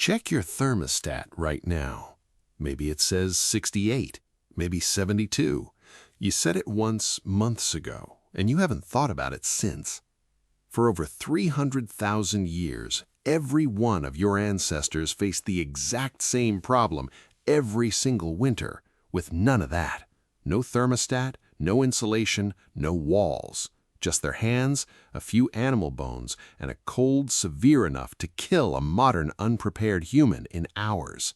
Check your thermostat right now. Maybe it says 68, maybe 72. You set it once months ago, and you haven't thought about it since. For over 300,000 years, every one of your ancestors faced the exact same problem every single winter, with none of that. No thermostat, no insulation, no walls. Just their hands, a few animal bones, and a cold severe enough to kill a modern unprepared human in hours.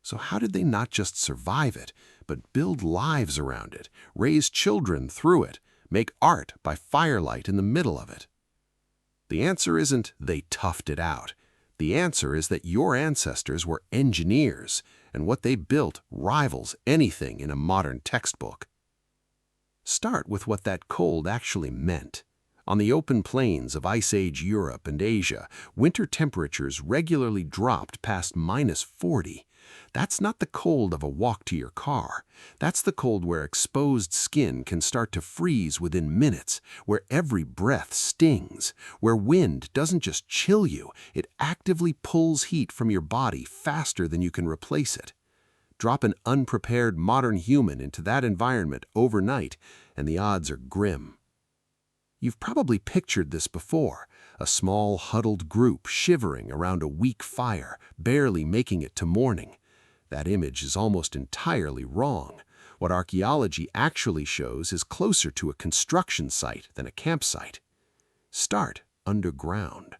So how did they not just survive it, but build lives around it, raise children through it, make art by firelight in the middle of it? The answer isn't they toughed it out. The answer is that your ancestors were engineers, and what they built rivals anything in a modern textbook. Start with what that cold actually meant. On the open plains of Ice Age Europe and Asia, winter temperatures regularly dropped past -40. That's not the cold of a walk to your car. That's the cold where exposed skin can start to freeze within minutes, where every breath stings, where wind doesn't just chill you, it actively pulls heat from your body faster than you can replace it. Drop an unprepared modern human into that environment overnight, and the odds are grim. You've probably pictured this before, a small, huddled group shivering around a weak fire, barely making it to morning. That image is almost entirely wrong. What archaeology actually shows is closer to a construction site than a campsite. Start underground.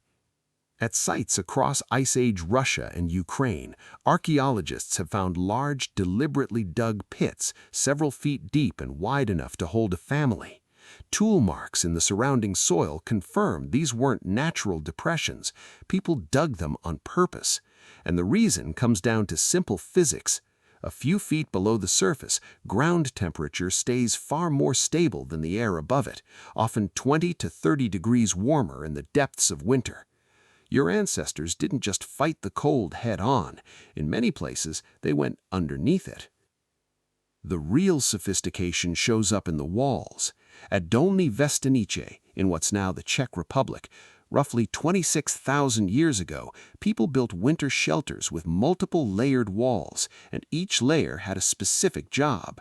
At sites across Ice Age Russia and Ukraine, archaeologists have found large, deliberately dug pits several feet deep and wide enough to hold a family. Tool marks in the surrounding soil confirm these weren't natural depressions. People dug them on purpose. And the reason comes down to simple physics. A few feet below the surface, ground temperature stays far more stable than the air above it, often 20 to 30 degrees warmer in the depths of winter. Your ancestors didn't just fight the cold head-on. In many places, they went underneath it. The real sophistication shows up in the walls. At Dolní Věstonice, in what's now the Czech Republic, roughly 26,000 years ago, people built winter shelters with multiple layered walls, and each layer had a specific job.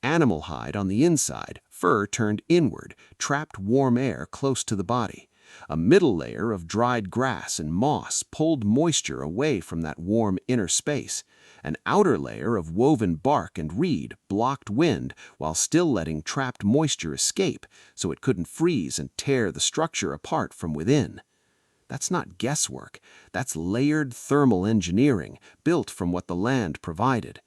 Animal hide on the inside, fur turned inward, trapped warm air close to the body. A middle layer of dried grass and moss pulled moisture away from that warm inner space. An outer layer of woven bark and reed blocked wind while still letting trapped moisture escape so it couldn't freeze and tear the structure apart from within. That's not guesswork. That's layered thermal engineering built from what the land provided.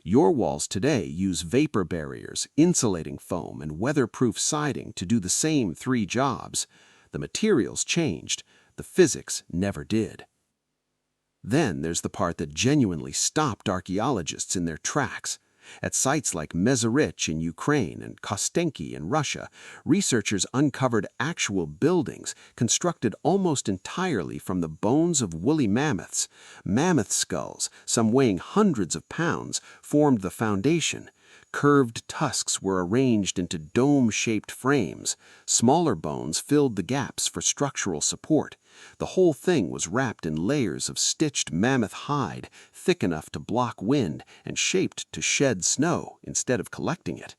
Your walls today use vapor barriers, insulating foam, and weatherproof siding to do the same three jobs. The materials changed, the physics never did. Then there's the part that genuinely stopped archaeologists in their tracks. At sites like Mezerich in Ukraine and Kostenki in Russia, researchers uncovered actual buildings constructed almost entirely from the bones of woolly mammoths. Mammoth skulls, some weighing hundreds of pounds, formed the foundation. Curved tusks were arranged into dome-shaped frames. Smaller bones filled the gaps for structural support. The whole thing was wrapped in layers of stitched mammoth hide, thick enough to block wind and shaped to shed snow instead of collecting it.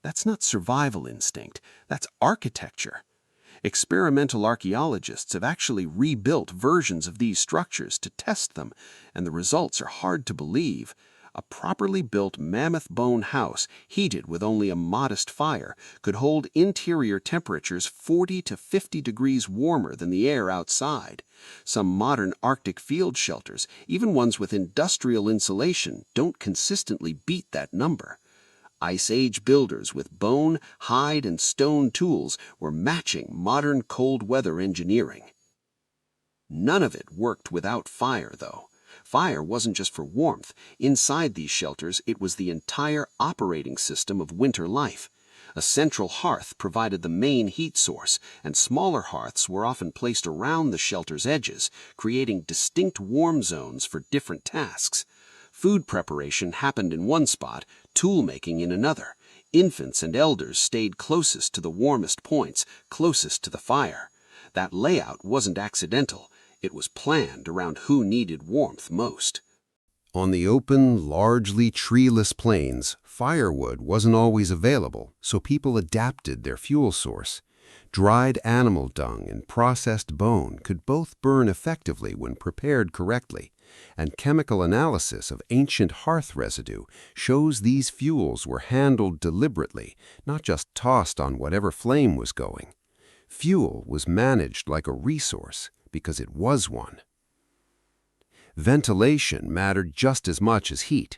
That's not survival instinct, that's architecture. Experimental archaeologists have actually rebuilt versions of these structures to test them, and the results are hard to believe. A properly built mammoth bone house, heated with only a modest fire, could hold interior temperatures 40 to 50 degrees warmer than the air outside. Some modern Arctic field shelters, even ones with industrial insulation, don't consistently beat that number. Ice Age builders with bone, hide, and stone tools were matching modern cold weather engineering. None of it worked without fire, though. Fire wasn't just for warmth. Inside these shelters, it was the entire operating system of winter life. A central hearth provided the main heat source, and smaller hearths were often placed around the shelter's edges, creating distinct warm zones for different tasks. Food preparation happened in one spot, tool-making in another. Infants and elders stayed closest to the warmest points, closest to the fire. That layout wasn't accidental. It was planned around who needed warmth most. On the open, largely treeless plains, firewood wasn't always available, so people adapted their fuel source. Dried animal dung and processed bone could both burn effectively when prepared correctly, and chemical analysis of ancient hearth residue shows these fuels were handled deliberately, not just tossed on whatever flame was going. Fuel was managed like a resource because it was one. Ventilation mattered just as much as heat.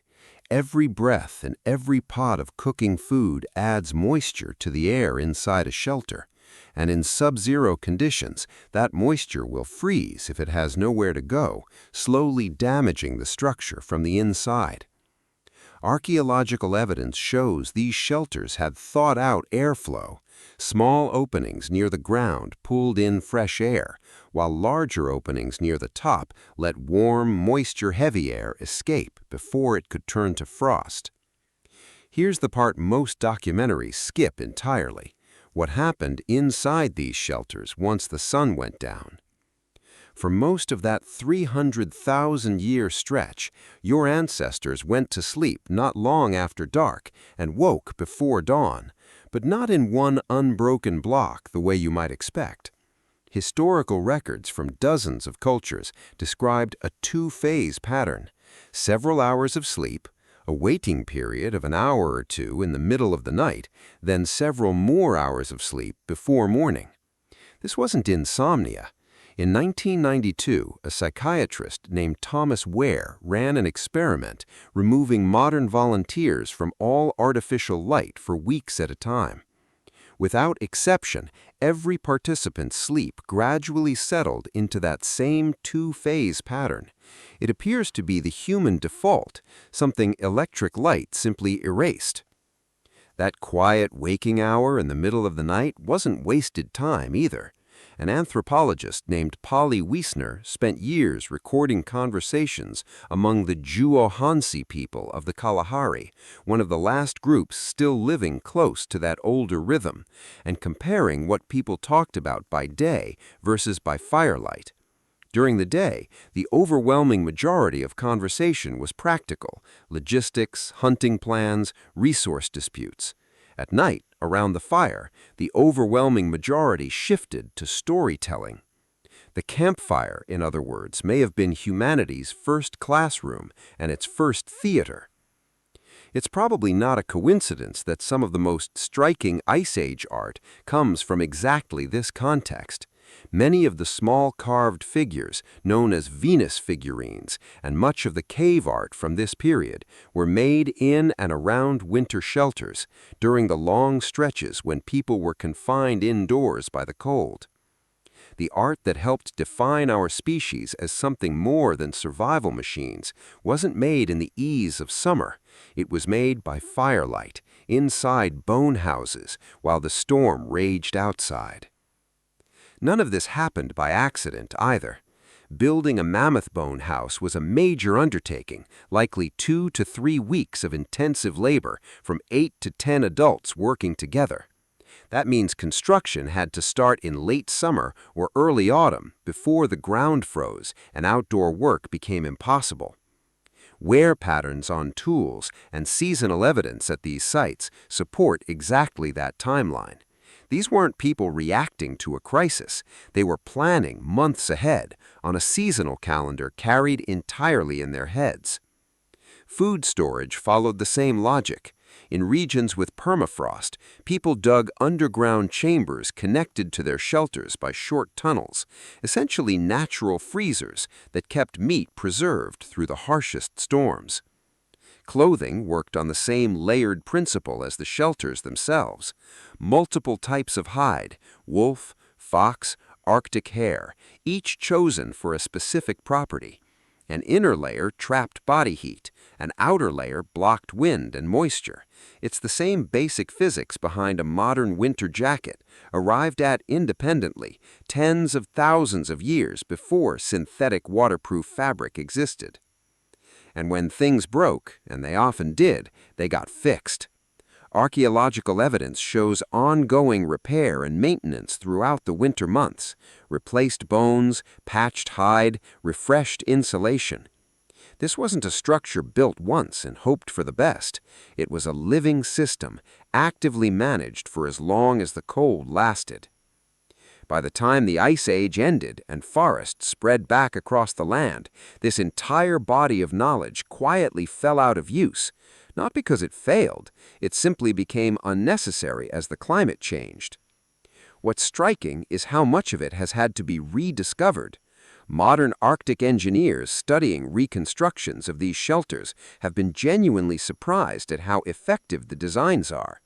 Every breath and every pot of cooking food adds moisture to the air inside a shelter, and in sub-zero conditions, that moisture will freeze if it has nowhere to go, slowly damaging the structure from the inside. Archaeological evidence shows these shelters had thought-out airflow. Small openings near the ground pulled in fresh air, while larger openings near the top let warm, moisture-heavy air escape before it could turn to frost. Here's the part most documentaries skip entirely: what happened inside these shelters once the sun went down. For most of that 300,000-year stretch, your ancestors went to sleep not long after dark and woke before dawn, but not in one unbroken block the way you might expect. Historical records from dozens of cultures described a two-phase pattern: several hours of sleep, a waiting period of an hour or two in the middle of the night, then several more hours of sleep before morning. This wasn't insomnia. In 1992, a psychiatrist named Thomas Ware ran an experiment removing modern volunteers from all artificial light for weeks at a time. Without exception, every participant's sleep gradually settled into that same two-phase pattern. It appears to be the human default, something electric light simply erased. That quiet waking hour in the middle of the night wasn't wasted time either. An anthropologist named Polly Wiesner spent years recording conversations among the Juo-Hansi people of the Kalahari, one of the last groups still living close to that older rhythm, and comparing what people talked about by day versus by firelight. During the day, the overwhelming majority of conversation was practical: logistics, hunting plans, resource disputes. At night, around the fire, the overwhelming majority shifted to storytelling. The campfire, in other words, may have been humanity's first classroom and its first theater. It's probably not a coincidence that some of the most striking Ice Age art comes from exactly this context. Many of the small carved figures, known as Venus figurines, and much of the cave art from this period were made in and around winter shelters during the long stretches when people were confined indoors by the cold. The art that helped define our species as something more than survival machines wasn't made in the ease of summer. It was made by firelight, inside bone houses, while the storm raged outside. None of this happened by accident either. Building a mammoth bone house was a major undertaking, likely 2 to 3 weeks of intensive labor from 8 to 10 adults working together. That means construction had to start in late summer or early autumn before the ground froze and outdoor work became impossible. Wear patterns on tools and seasonal evidence at these sites support exactly that timeline. These weren't people reacting to a crisis. They were planning months ahead on a seasonal calendar carried entirely in their heads. Food storage followed the same logic. In regions with permafrost, people dug underground chambers connected to their shelters by short tunnels, essentially natural freezers that kept meat preserved through the harshest storms. Clothing worked on the same layered principle as the shelters themselves. Multiple types of hide, wolf, fox, Arctic hare, each chosen for a specific property. An inner layer trapped body heat, an outer layer blocked wind and moisture. It's the same basic physics behind a modern winter jacket, arrived at independently, tens of thousands of years before synthetic waterproof fabric existed. And when things broke, and they often did, they got fixed. Archaeological evidence shows ongoing repair and maintenance throughout the winter months, replaced bones, patched hide, refreshed insulation. This wasn't a structure built once and hoped for the best. It was a living system, actively managed for as long as the cold lasted. By the time the Ice Age ended and forests spread back across the land, this entire body of knowledge quietly fell out of use. Not because it failed, it simply became unnecessary as the climate changed. What's striking is how much of it has had to be rediscovered. Modern Arctic engineers studying reconstructions of these shelters have been genuinely surprised at how effective the designs are.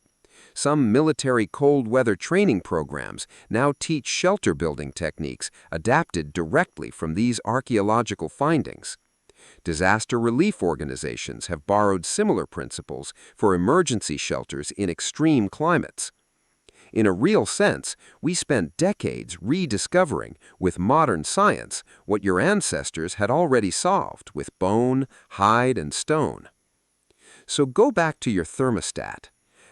Some military cold weather training programs now teach shelter building techniques adapted directly from these archaeological findings. Disaster relief organizations have borrowed similar principles for emergency shelters in extreme climates. In a real sense, we spent decades rediscovering, with modern science, what your ancestors had already solved with bone, hide, and stone. So go back to your thermostat.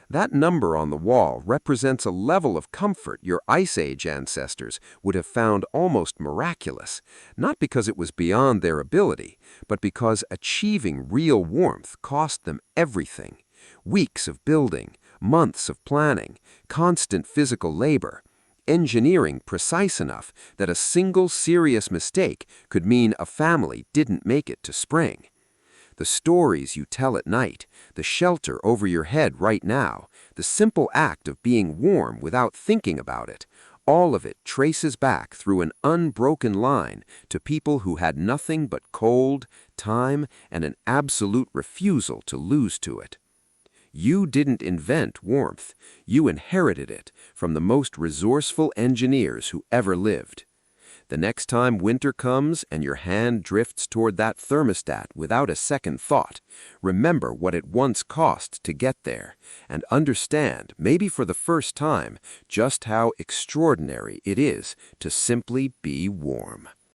That number on the wall represents a level of comfort your Ice Age ancestors would have found almost miraculous, not because it was beyond their ability, but because achieving real warmth cost them everything. Weeks of building, months of planning, constant physical labor, engineering precise enough that a single serious mistake could mean a family didn't make it to spring. The stories you tell at night, the shelter over your head right now, the simple act of being warm without thinking about it, all of it traces back through an unbroken line to people who had nothing but cold, time, and an absolute refusal to lose to it. You didn't invent warmth. You inherited it from the most resourceful engineers who ever lived. The next time winter comes and your hand drifts toward that thermostat without a second thought, remember what it once cost to get there, and understand, maybe for the first time, just how extraordinary it is to simply be warm.